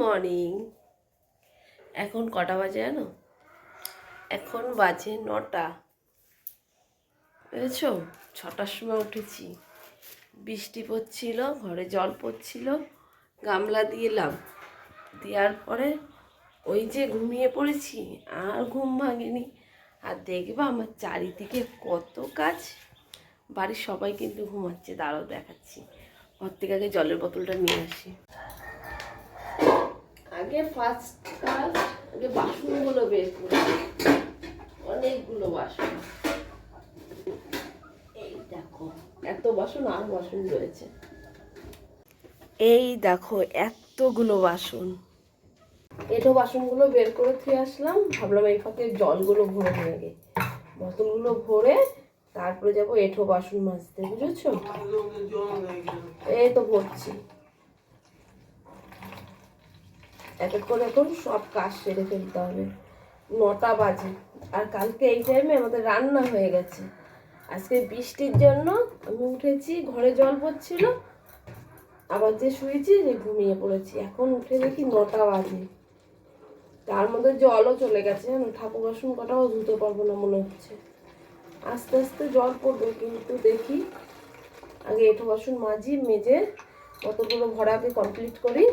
Morning. এখন কটা বাজে জানো? এখন বাজে 9টা, বুঝেছো? 6টার সময় উঠেছি, বৃষ্টি পড়ছিল, ঘরে জল পড়ছিল, গামলা দিলাম, দেওয়ার পরে ওই যে ঘুমিয়ে পড়েছি, আর ঘুম ভাঙেনি। আর দেখবা আমার চারিদিকে কত কাজ। বাড়ির সবাই কিন্তু ঘুমাচ্ছে, দাঁড়াও দেখাচ্ছি। ঘর থেকে আগে জলের বোতলটা নিয়ে আসি। আগে ফার্স্ট আগে বাসনগুলো বের করি, অনেকগুলো বাসন। এই দেখো এত বাসন, আর বাসন রয়েছে। এই দেখো এতগুলো বাসন। এটো বাসনগুলো বের করে দিয়ে আসলাম, ভাবলাম এই ফাঁকে জলগুলো ভরে নিয়ে গে, বোতলগুলো ভরে তারপরে যাবো এঠো বাসন মাজতে, বুঝেছো? এই তো ভরছি, এক এক করে এখন সব কাজ সেরে ফেলতে হবে। 9টা বাজে, আর কালকে এই টাইমে আমাদের রান্না হয়ে গেছে। আজকে বৃষ্টির জন্য আমি উঠেছি, ঘরে জল পড়ছিল, আবার যে শুয়েছি যে ঘুমিয়ে পড়েছি। এখন উঠে দেখি 9টা বাজে, তার মধ্যে জলও চলে গেছে জানো। ঠাকুর বাসন কটাও ধুতে পারবো না মনে হচ্ছে, আস্তে আস্তে জল পড়বে। কিন্তু দেখি আগে এঁঠো বাসন মাজি, মেজে কতগুলো ভরা আগে কমপ্লিট করি,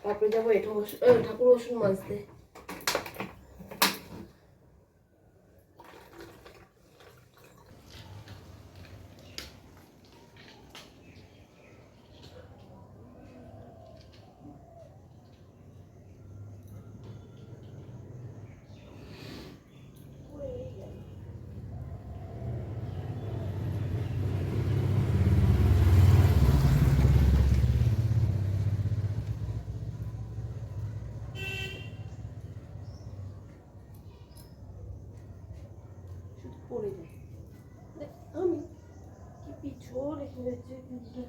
তারপরে যাবো এঁঠো বাসন ঠাকুর বাসন মাজতে। পড়ে যায়, আমি কি পিছল রেখে গেছে।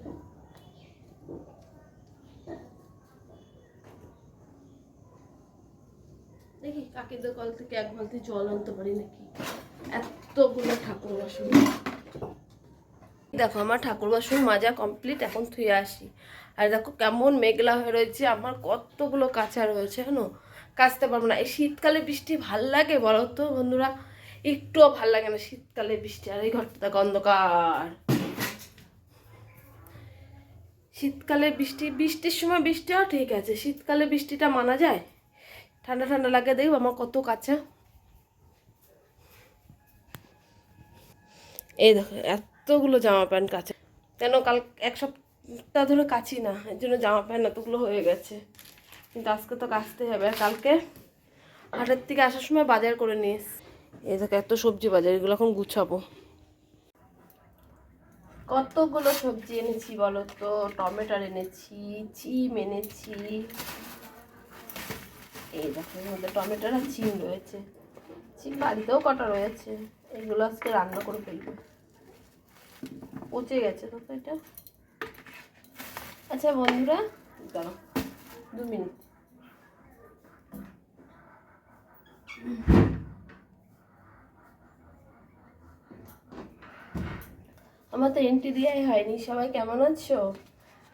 দেখি কাকিদের কল থেকে এক বালতি জল আনতে পারি নাকি। এতগুলো ঠাকুর বাসন। দেখো আমার ঠাকুর বাসন মাজা কমপ্লিট, এখন ধুয়ে আসি। আর দেখো কেমন মেঘলা হয়ে রয়েছে, আমার কতগুলো কাঁচা রয়েছে জানো, কাচতে পারবো না। এই শীতকালে বৃষ্টি ভাল লাগে বলো তো বন্ধুরা? একটুও ভাল লাগে না শীতকালে বৃষ্টি। আর এই ঘরটা দেখো অন্ধকার। শীতকালে বৃষ্টির সময় বৃষ্টি হয় ঠিক আছে, শীতকালে বৃষ্টিটা মানা যায়? ঠান্ডা ঠান্ডা লাগে। দেখো আমার কত কাঁচা। এই দেখো এতগুলো জামা প্যান্ট কাচা, কেন কাল এক সপ্তাহ ধরে কাচি না, এর জন্য জামা প্যান্ট এতগুলো হয়ে গেছে। কিন্তু আজকে তো কাচতে হবে। কালকে হাটের থেকে আসার সময় বাজার করে নিস। এই দেখো এত সবজি বাজার, এগুলো এখন গুছাবো। কতগুলো সবজি এনেছি বলো তো? টমেটোর এনেছি, চিম এনেছি। এই দেখো এর মধ্যে টমেটোর আর চিম রয়েছে। চিম বাড়িতেও কটা রয়েছে, এগুলো আজকে রান্না করে ফেলবো। পচে গেছে তো এটা। আচ্ছা বন্ধুরা দাঁড়াও 2 মিনিট। আমার তো এন্ট্রি দেওয়াই হয়নি। সবাই কেমন আছো?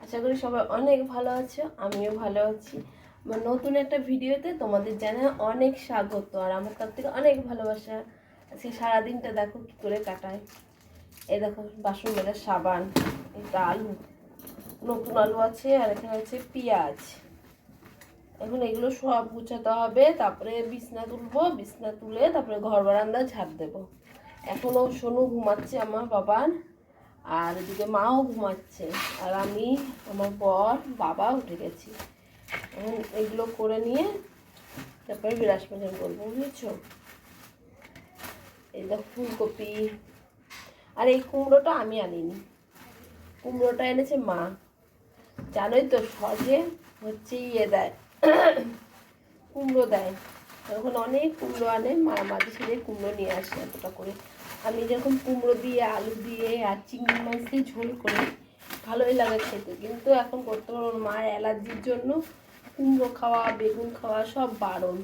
আশা করি সবাই অনেক ভালো আছো, আমিও ভালো আছি। আমার নতুন একটা ভিডিওতে তোমাদের জানাই অনেক স্বাগত, আর আমার তার থেকে অনেক ভালোবাসা। আজকে সারাদিনটা দেখো কী করে কাটায়। এই দেখো বাসন মাজার সাবান, এটা আলু, নতুন আলু আছে, আর এখানে আছে পেঁয়াজ। এখন এগুলো সব গুছাতে হবে, তারপরে বিছনা তুলবো, বিছনা তুলে তারপরে ঘর বারান্দা ঝাড় দেবো। এখনও সোনু ঘুমাচ্ছে আমার বাবার, আর এদিকে মাও ঘুমাচ্ছে, আর আমি, আমার বর, বাবা উঠে গেছি। এখন এগুলো করে নিয়ে তারপরে বিরাজ ভোজন করবো, বুঝেছো? এই দেখো ফুলকপি, আর এই কুমড়োটা আমি আনিনি, কুমড়োটা এনেছে মা। জানোই তো সহজে হচ্ছে দেয়, কুমড়ো দেয়, তখন অনেক কুমড়ো আনে মা, মাঝে সাঝে কুমড়ো নিয়ে আসে এতটা করে। আমি যখন কুমড়ো দিয়ে আলু দিয়ে আর চিংড়ি মাছ দিয়ে ঝোল করে ভালোই লাগে খেতে, কিন্তু এখন করতে পারবো না, মায়ের অ্যালার্জির জন্য কুমড়ো খাওয়া, বেগুন খাওয়া সব বারণ।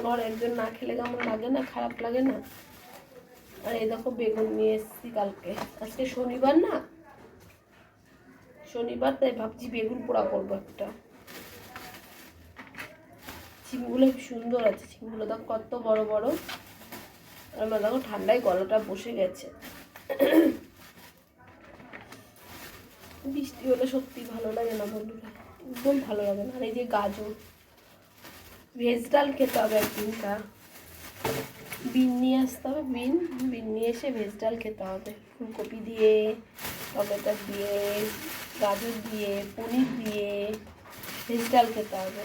ঘরে একজন না খেলে কেমন লাগে না, খারাপ লাগে না? আর এই দেখো বেগুন নিয়ে এসেছি কালকে, আজকে শনিবার না, শনিবার, তাই ভাবছি বেগুন পোড়া করবো একটা। ছিমগুলো সুন্দর আছে, ছিমগুলো দেখো কত বড় বড়। আর আমার দেখো ঠান্ডায় গলাটা বসে গেছে। বৃষ্টি হলে সত্যি ভালো লাগে না বন্ধুরা, একদম ভালো লাগে না। আর এই যে গাজর, ভেজ ডাল খেতে হবে একদিনটা, বিন নিয়ে আসতে হবে, বিন নিয়ে এসে ভেজ ডাল খেতে হবে, ফুলকপি দিয়ে, টমেটো দিয়ে, গাজর দিয়ে, পনির দিয়ে ভেজ ডাল খেতে হবে।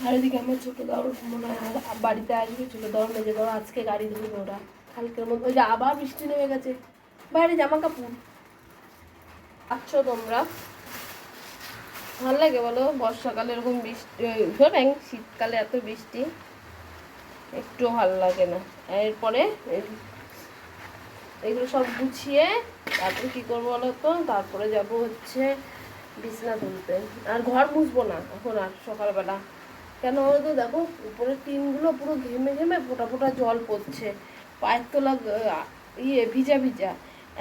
আর এদিকে আমার ছোটো দাওর মনে হয় বাড়িতে আসবে, ছোটো দাওর মেজে দাও আজকে গাড়ি ধরবে ওরা, কালকের মধ্যে। ওই যে আবার বৃষ্টি নেমে গেছে, বাইরে জামা কাপড়। আচ্ছা তোমরা ভালো লাগে বলো বর্ষাকালে এরকম বৃষ্টি, ধরেন শীতকালে এত বৃষ্টি একটু ভালো লাগে না। এরপরে এগুলো সব গুছিয়ে তারপরে কী করবো বলো তো, তারপরে যাব হচ্ছে বিছনা তুলতে। আর ঘর মুছবো না এখন আর সকালবেলা, কেন বলো তো, দেখো উপরের টিনগুলো পুরো ঘেমে ঘেমে ফোটা ফোটা জল পড়ছে, পায়ের তোলা ভিজা ভিজা।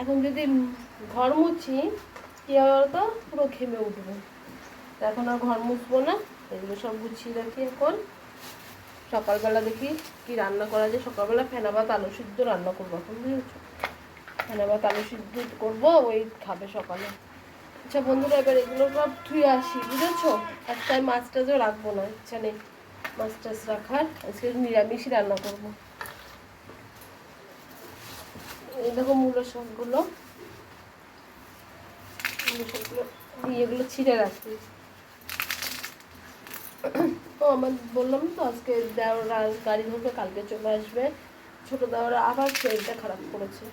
এখন যদি ঘর মুছি কী হবে বলো তো, পুরো ঘেমে উঠবে। তো এখন আর ঘর মুছবো না, এগুলো সব গুছিয়ে রাখি। এখন সকালবেলা দেখি কি রান্না করা যায়। সকালবেলা ফেনা ভাত আলু সিদ্ধ রান্না করবো এখন, বুঝেছো? ফেনা ভাত আলু সিদ্ধ করবো, ওই খাবে সকালে। আচ্ছা বন্ধুরা, এবার এগুলো সব ধুয়ে আসি, বুঝেছো? একটাই মাছ টাছও রাখবো না, ইচ্ছা নেই মাছ টাছ রাখার, আজকে নিরামিষই রান্না করবো। এই দেখো মূলো শাকগুলো এগুলো ছিঁড়ে রাখি। ও আমার বললাম তো আজকে দেওরা গাড়ি ধরবে, কালকে চলে আসবে। ছোটো দেওরা আবার শরীরটা খারাপ করেছে,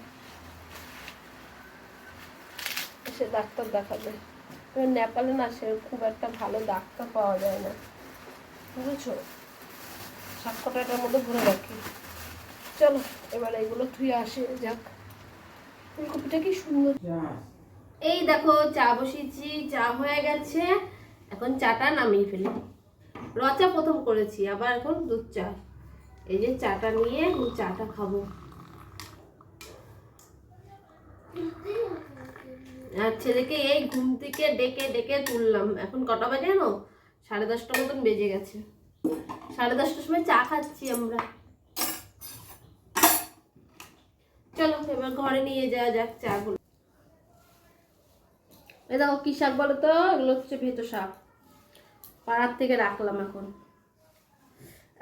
সে ডাক্তার দেখাবে। নেপালে না সে খুব একটা ভালো ডাক্তার পাওয়া যায় না, বুঝেছো? সাক্ষটাটার মধ্যে ভরে রাখি। চলো এবার এগুলো ধুয়ে আসে যাক। ফুলকপিটা কি সুন্দর। এই দেখো চা বসিয়েছি, চা হয়ে গেছে, এখন চাটা নামিয়ে ফেলি। রচা প্রথম করেছি, আবার এখন দুধ চা। এই যে চাটা নিয়ে চাটা খাবো। আর ছেলেকে এই ঘুম থেকে ডেকে ডেকে তুললাম। এখন কটা বাজে জানো? 10:30 মতন বেজে গেছে। 10:30টার সময় চা খাচ্ছি আমরা। চলো এবার ঘরে নিয়ে যাওয়া যাক চাগুলো। এই দেখো কি শাক বলো তো, এগুলো হচ্ছে ভেতো শাক, পাড়ার থেকে রাখলাম। এখন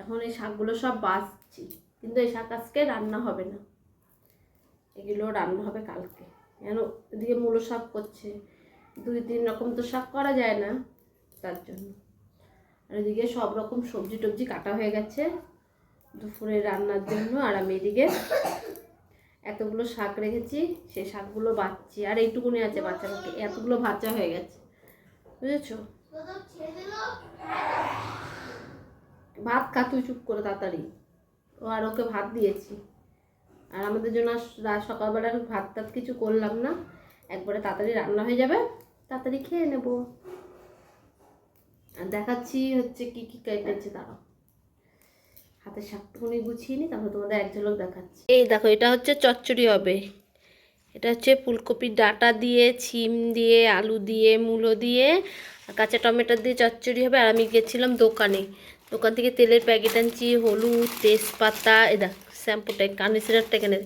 এখন এই শাকগুলো সব বাছছি, কিন্তু এই শাক আজকে রান্না হবে না, এগুলো রান্না হবে কালকে। কেন এদিকে মূলো শাক করছে, 2-3 রকম তো শাক করা যায় না, তার জন্য। আর এদিকে সব রকম সবজি টবজি কাটা হয়ে গেছে দুপুরে রান্নার জন্য। আর আমি এদিকে এতগুলো শাক রেখেছি, সেই শাকগুলো বাছছি। আর এইটুকুনি আছে বাচ্চা বাচ্চা, এতগুলো ভাজা হয়ে গেছে, বুঝেছো? ভাত খা তুই, চুপ করে তাড়াতাড়ি। ও আর ওকে ভাত দিয়েছি। আর আমাদের জন্য সকালবেলার ভাত টাত কিছু করলাম না, একবারে তাড়াতাড়ি রান্না হয়ে যাবে, তাড়াতাড়ি খেয়ে নেব। আর দেখাচ্ছি হচ্ছে কি কি কেটেছে, তারা হাতে শাকটুকুনি গুছিয়ে নি, তারপর তোমাদের এক ঝলক দেখাচ্ছি। এই দেখো এটা হচ্ছে চচ্চড়ি হবে। এটা হচ্ছে ফুলকপির ডাঁটা দিয়ে, ছিম দিয়ে, আলু দিয়ে, মূলো দিয়ে, কাঁচা টমেটো দিয়ে চচ্চড়ি হবে। আর আমি গেছিলাম দোকানে, দোকান থেকে তেলের প্যাকেট আনছি, হলুদ, তেজপাতা, এ দেখ শ্যাম্পুটা, কন্ডিশনারটা এখানে,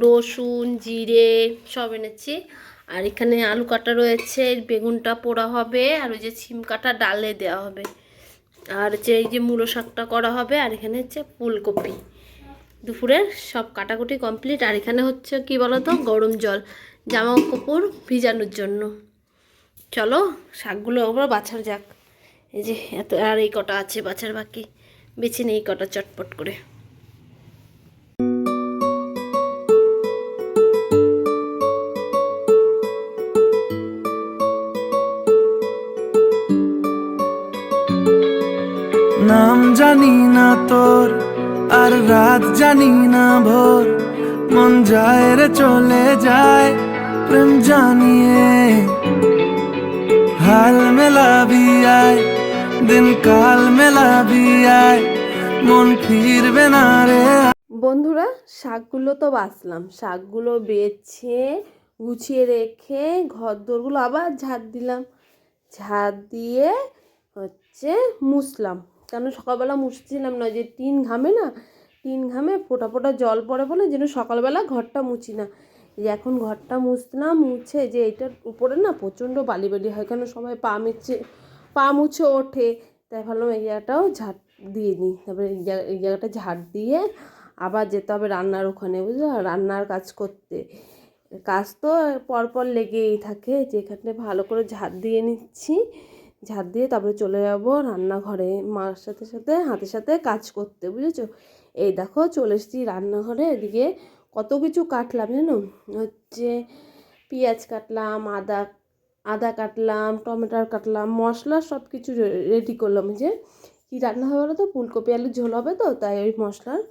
রসুন, জিরে সব এনেছি। আর এখানে আলু কাটা রয়েছে, বেগুনটা পোড়া হবে, আর ওই যে ছিম কাটা ডালে দেওয়া হবে। আর হচ্ছে এই যে মূলো শাকটা করা হবে। আর এখানে হচ্ছে ফুলকপি। দুপুরের সব কাটাকুটি কমপ্লিট। আর এখানে হচ্ছে কি বলতো, গরম জল জামা কাপড় ভিজানোর জন্য। চলো শাকগুলো ওপর বাছার যাক। এই যে এত, আর এই কটা আছে বাছার বাকি, বেছে নেই কটা চটপট করে। নাম জানি না তোর, আর রাত জানি না ভোর, মন যায় রে চলে যায় প্রেম জানিয়ে। হাল মেলাবি আয়, দিন কাল মেলাবি আয়, মন ফিরবে না রে। বন্ধুরা শাকগুলো তো বাছলাম, শাকগুলো বেছে গুছিয়ে রেখে ঘর দোরগুলো আবার ঝাড় দিলাম। ঝাড় দিয়ে হচ্ছে মুছলাম, কারণ সকালবেলা মুছছিলাম না, যে টিন ঘামে না, টিন ঘামে ফোঁটা ফোঁটা জল পড়ে বলে যেন সকালবেলা ঘরটা মুছি না। এই যে এখন ঘরটা মুছলাম, মুছে যে এইটার উপরে না প্রচণ্ড বালি বালি হয়, কেন সবাই পা মুছে ওঠে, তাই ভাবলাম এই জায়গাটাও ঝাড় দিয়ে নিই। তারপরে এই জায়গাটা ঝাড় দিয়ে আবার যেতে হবে রান্নার ওখানে, বুঝলো, রান্নার কাজ করতে। কাজ তো পরপর লেগেই থাকে, যেখানে ভালো করে ঝাড় দিয়ে নিচ্ছি, ঝাড় দিয়ে তারপরে চলে যাব রান্নাঘরে মার সাথে সাথে হাতের সাথে কাজ করতে, বুঝেছো। এই দেখো চলে এসেছি রান্নাঘরে। এদিকে কত কিছু কাটলাম জানো, হচ্ছে পেঁয়াজ কাটলাম, আদা কাটলাম, টমেটো কাটলাম, মশলা সব কিছু রেডি করলাম। যে কী রান্না হবে বলো তো, ফুলকপি আলুর ঝোল হবে তো, তাই ওই মশলার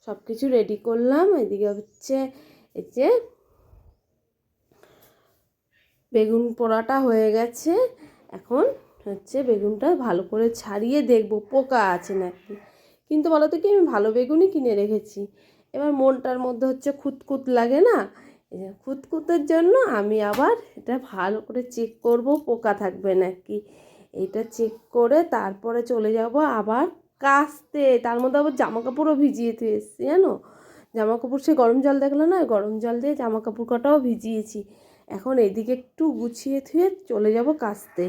সব কিছু রেডি করলাম। এদিকে হচ্ছে এই যে বেগুন পোড়াটা হয়ে গেছে, এখন হচ্ছে বেগুনটা ভালো করে ছাড়িয়ে দেখবো পোকা আছে নাকি। কিন্তু বলো তো কি, আমি ভালো বেগুনই কিনে রেখেছি, এবার মনটার মধ্যে হচ্ছে খুঁতখুত লাগে না, এই যে খুঁতখুতের জন্য আমি আবার এটা ভালো করে চেক করব পোকা থাকবে নাকি। এটা চেক করে তারপরে চলে যাব আবার কাচতে। তার মধ্যে আবার জামা কাপড়ও ভিজিয়ে দিয়ে এসেছি জানো, জামা কাপড় সে গরম জল দেখলো না, গরম জল দিয়ে জামা কাপড় কটাও ভিজিয়েছি। এখন এদিকে একটু গুছিয়ে থুয়ে চলে যাব কাচতে।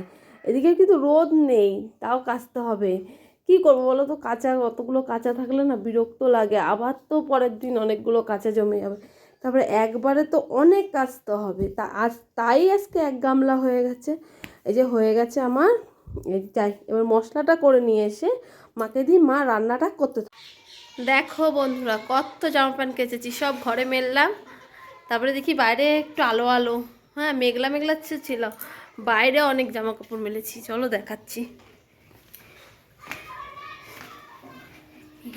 এদিকে কিন্তু রোদ নেই, তাও কাচতে হবে। কি করবো বলো তো, অতগুলো কাঁচা থাকলে না বিরক্ত লাগে, আবার তো পরের দিন অনেকগুলো কাঁচা জমে যাবে, তারপরে একবারে তো অনেক কাচতে হবে। তাই আজকে এক গামলা হয়ে গেছে। এই যে হয়ে গেছে আমার, যাই এবার মশলাটা করে নিয়ে এসে মাকে দিই, মা রান্নাটা করতে। দেখো বন্ধুরা, কত জামা প্যান্ট কেচেছি, সব ঘরে মেললাম। তারপরে দেখি বাইরে একটু আলো আলো, হ্যাঁ মেঘলা মেঘলা ছিল, বাইরে অনেক জামা কাপড় মেলেছি, চলো দেখাচ্ছি।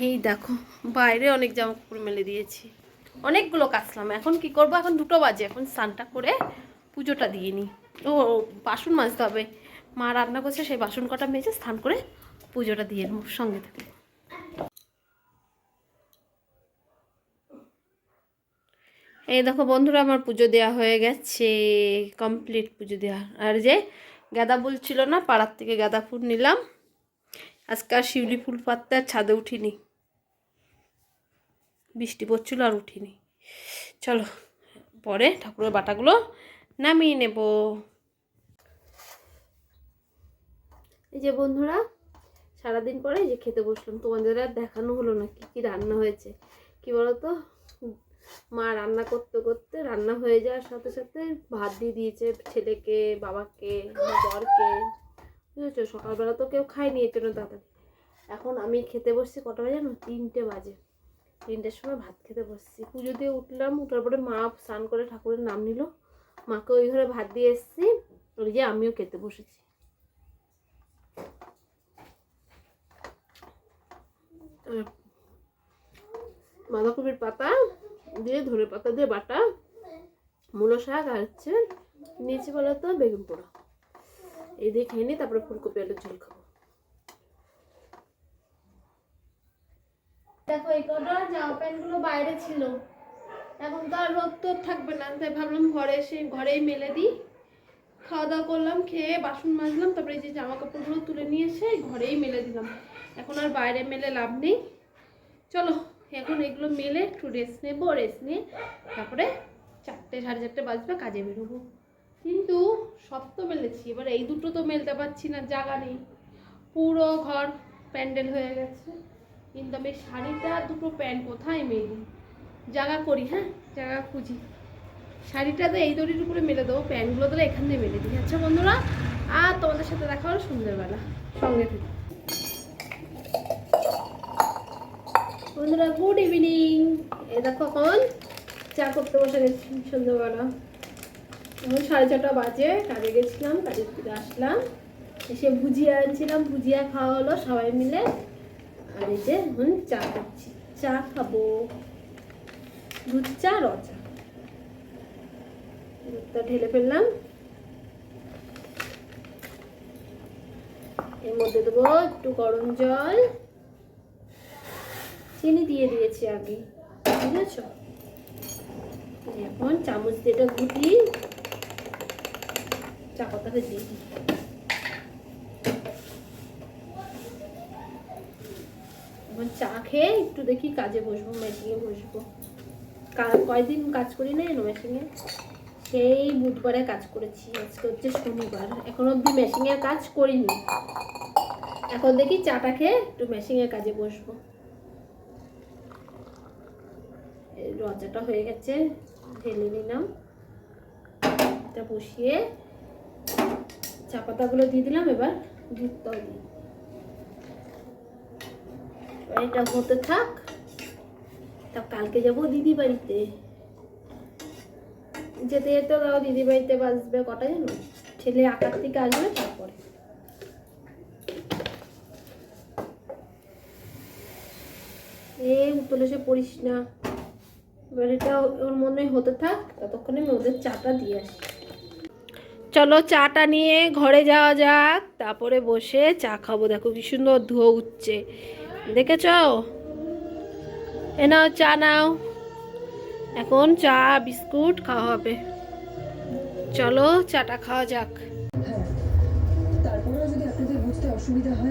এই দেখো বাইরে অনেক জামা কাপড় মেলে দিয়েছি, অনেকগুলো কাচলাম। এখন কি করব, এখন 2টো বাজে, এখন স্নানটা করে পুজোটা দিয়ে নিই। ও বাসন মাজতে হবে, মা রান্না করছে, সেই বাসন কটা মেজে স্নান করে পুজোটা দিয়ে নেব। সঙ্গে থেকে এই দেখো বন্ধুরা, আমার পুজো দেওয়া হয়ে গেছে, কমপ্লিট পুজো দেওয়া। আর যে গাঁদা ফুল ছিল না, পাড়ার থেকে গাঁদা ফুল নিলাম। আজকে আর শিউলি ফুল পাততে আর ছাদে উঠিনি, বৃষ্টি পড়ছিল আর উঠিনি। চলো পরে ঠাকুরের বাটাগুলো নামিয়ে নেব। এই যে বন্ধুরা, সারাদিন পরে এই যে খেতে বসলাম, তোমাদের আর দেখানো হলো না কি কি রান্না হয়েছে। কি বলতো, মা রান্না করতে করতে রান্না হয়ে যাওয়ার সাথে সাথে ভাত দিয়ে দিয়েছে ছেলেকে, বাবাকে, বরকে, বুঝেছো। সকালবেলা তো কেউ খায়নি, এর জন্য তাড়াতাড়ি। এখন আমি খেতে বসছি কটা বাজে না, 3টে বাজে। 3টের সময় ভাত খেতে বসছি, পুজো দিয়ে উঠলাম, উঠার পরে মা স্নান করে ঠাকুরের নাম নিল, মাকে ওই ঘরে ভাত দিয়ে এসেছি, ওই যে আমিও খেতে বসেছি। বাঁধাকপির পাতা দিয়ে, ধনে পাতা দিয়ে বাটা, মূলো শাক, আর হচ্ছে নিয়েছি বলো তো বেগুন পোড়া। এই দিয়ে খেয়ে নিই, তারপরে ফুলকপি আলুর ঝোল খাবো। দেখো এই কটা জামা প্যান্টগুলো বাইরে ছিল, এখন তো আর রোদ তো থাকবে না, তাই ভাবলাম ঘরেই মেলে দিই। খাওয়া দাওয়া করলাম, খেয়ে বাসন মাজলাম, তারপরে এই যে জামা কাপড়গুলো তুলে নিয়ে এসে ঘরেই মেলে দিলাম। এখন আর বাইরে মেলে লাভ নেই। চলো এখন এগুলো মেলে একটু রেস্ট নেবো, রেস্ট নিয়ে তারপরে 4টে 4:30 বাজবে, কাজে বেরোবো। কিন্তু সব তো মেলেছি, এবার এই দুটো তো মেলতে পারছি না, জায়গা নেই, পুরো ঘর প্যান্ডেল হয়ে গেছে। কিন্তু আমি শাড়িটা, 2টো প্যান্ট কোথায় মেলি, জায়গা করি, হ্যাঁ জায়গা খুঁজি। শাড়িটা তো এই দড়ির উপরে মেলে দেবো, প্যান্টগুলো তাহলে এখান দিয়ে মেলে দিই। আচ্ছা বন্ধুরা, আর তোমাদের সাথে দেখা হলো সন্ধ্যেবেলা, সঙ্গে থেকে। বন্ধুরা গুড ইভিনিং, এই দেখো এখন চা করতে বসে গেছি সন্ধ্যেবেলা। এখন 4:30 বাজে, কাজে গেছিলাম, কাজের থেকে আসলাম, এসে ভুজিয়া আনছিলাম, ভুজিয়া খাওয়া হলো সবাই মিলে। আর এই যে এখন চা করছি, চা খাবো, দুধ চা, রচা। দুধটা ঢেলে ফেললাম, এর মধ্যে দেবো একটু গরম জল, চিনি দিয়ে দিয়েছি আগে, বুঝেছো। এখন চামচ দিয়ে এটা ঘুটি চা পাতাটা দিয়ে দিই। চা খেয়ে একটু দেখি কাজে বসবো, মেশিনে বসবো। কয়দিন কাজ করি না এনো মেশিনে, সেই বুধবারে কাজ করেছি, আজকে হচ্ছে শনিবার, এখন অবধি মেশিনের কাজ করিনি। এখন দেখি চাটা খেয়ে একটু মেশিনের কাজে বসবো। রজাটা হয়ে গেছে, ঢেলে নিলাম, এটা বসিয়ে চা পাতাগুলো দিয়ে দিলাম, এবার দুধটাও দিই। এটা হতে থাক, তা কালকে যাবো দিদি বাড়িতে। যেতে যেতে দাও দিদি বাড়িতে বাজবে কটা জানো, ছেলে আকার থেকে আসবে তারপরে। উতলে সে পড়িস না, এবার এটা ওর মনে হতে থাক, ততক্ষণে আমি ওদের চাটা দিয়ে আসি। চলো চাটা নিয়ে ঘরে যাওয়া যাক, তারপরে বসে চা খাবো। দেখো কি সুন্দর ধোয়া উঠছে, দেখেছ? এ নাও চা নাও, এখন চা বিস্কুট খাওয়া হবে। চলো চাটা খাওয়া যাক।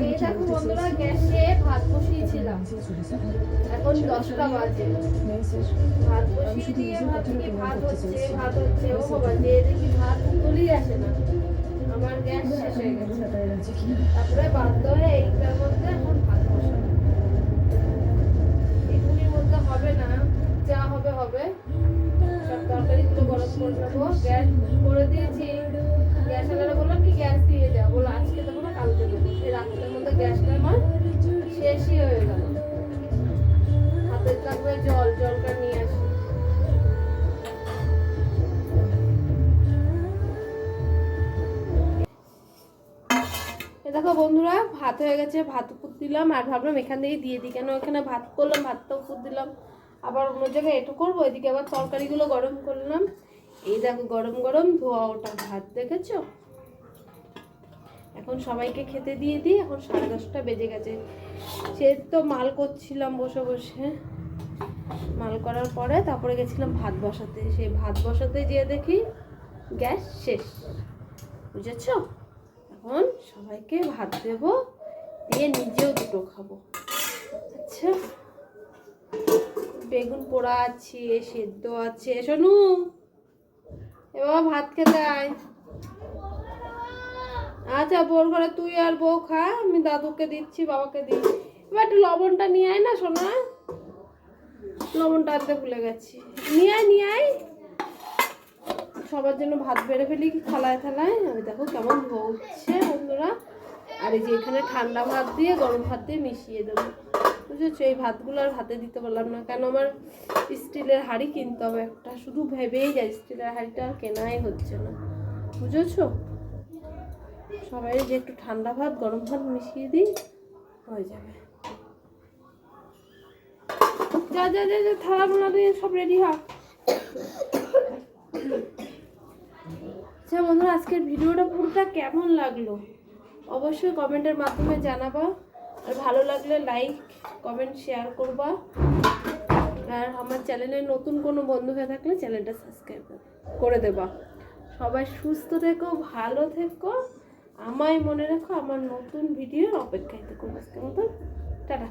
এই দেখো বন্ধুরা, গ্যাসে ভাত বসিয়েছিলাম, এখন 10টা বাজে। ভাত বসিয়ে দিয়ে ভাবছি কি ভাত হচ্ছে ভাত হচ্ছে, ও বাবা যে দেখি ভাত তুলেই আসে না, আমার গ্যাস শেষ হয়ে গেছে। তারপরে বাধ্য হয়ে এইটার মধ্যে এখন ভাত বসাবো। এগুলির মধ্যে হবে না, যা হবে হবে। সব তরকারিগুলো গরম করে নেবো, গ্যাস করে দিয়েছি। গ্যাস আলাদা বললাম কি গ্যাস দিয়ে যাও, বলো আজকে দেবো না কালকে দেবো। এই রাত্রের মধ্যে গ্যাসটা আমার শেষই হয়ে গেল। হাতে থাকবে জলটা নিয়ে আসি। দেখো বন্ধুরা, ভাত হয়ে গেছে, ভাত উপর দিলাম, আর ভাবলাম এখান থেকে দিয়ে দিই, কেন এখানে ভাত করলাম, ভাতটা উপর দিলাম, আবার অন্য জায়গায় এটু করবো, এদিকে আবার তরকারিগুলো গরম করলাম। এই দেখো গরম গরম ধোয়া ওটা ভাত, দেখেছো? এখন সবাইকে খেতে দিয়ে দিই, এখন 10:30 বেজে গেছে। সে তো মাল করছিলাম বসে বসে, মাল করার পরে তারপরে গেছিলাম ভাত বসাতে। সেই ভাত বসাতে যেয়ে দেখি গ্যাস শেষ, বুঝেছো? এখন সবাইকে ভাত দেব, দিয়ে নিজেও দুটো খাবো। আচ্ছা, বেগুন পোড়া আছে, সেদ্ধ আছে। শোনু, এবার ভাত খেতে আয়। আচ্ছা, বোর ঘরে তুই আর বউ খা, আমি দাদুকে দিচ্ছি, বাবাকে দিই। এবার একটু লবণটা নিয়ে আয় না সোনা, লবণটা আনতে ভুলে গেছি। নিয়ে আয় নিয়ে আয়, সবার জন্য ভাত বেড়ে ফেলি থালায় থালায়। আমি দেখো কেমন হচ্ছে বন্ধুরা। আর এই যে এখানে ঠান্ডা ভাত দিয়ে গরম ভাত দিয়ে মিশিয়ে দেবো, বুঝেছো? এই ভাতগুলো আর ভাতে দিতে পারলাম না, কেন আমার স্টিলের হাঁড়ি কিনতে হবে একটা, শুধু ভেবেই যায় স্টিলের হাঁড়িটা আর কেনাই হচ্ছে না, বুঝেছো? সবাই যে একটু ঠান্ডা ভাত গরম ভাত মিশিয়ে দিই, হয়ে যাবে। যা যা যা যা, থালা মোলা দিয়ে সব রেডি হ। আচ্ছা বন্ধুরা, আজকের ভিডিওটা পুরোটা কেমন লাগলো অবশ্যই কমেন্টের মাধ্যমে জানাবা, আর ভালো লাগলে লাইক কমেন্ট শেয়ার করবা, আর আমার চ্যানেলে নতুন কোনো বন্ধু হয়ে থাকলে চ্যানেলটা সাবস্ক্রাইব করে দেবা। সবাই সুস্থ থেকো, ভালো থেকো, আমায় মনে রাখো, আমার নতুন ভিডিওর অপেক্ষায় থেকো। আজকের মতো টাটা।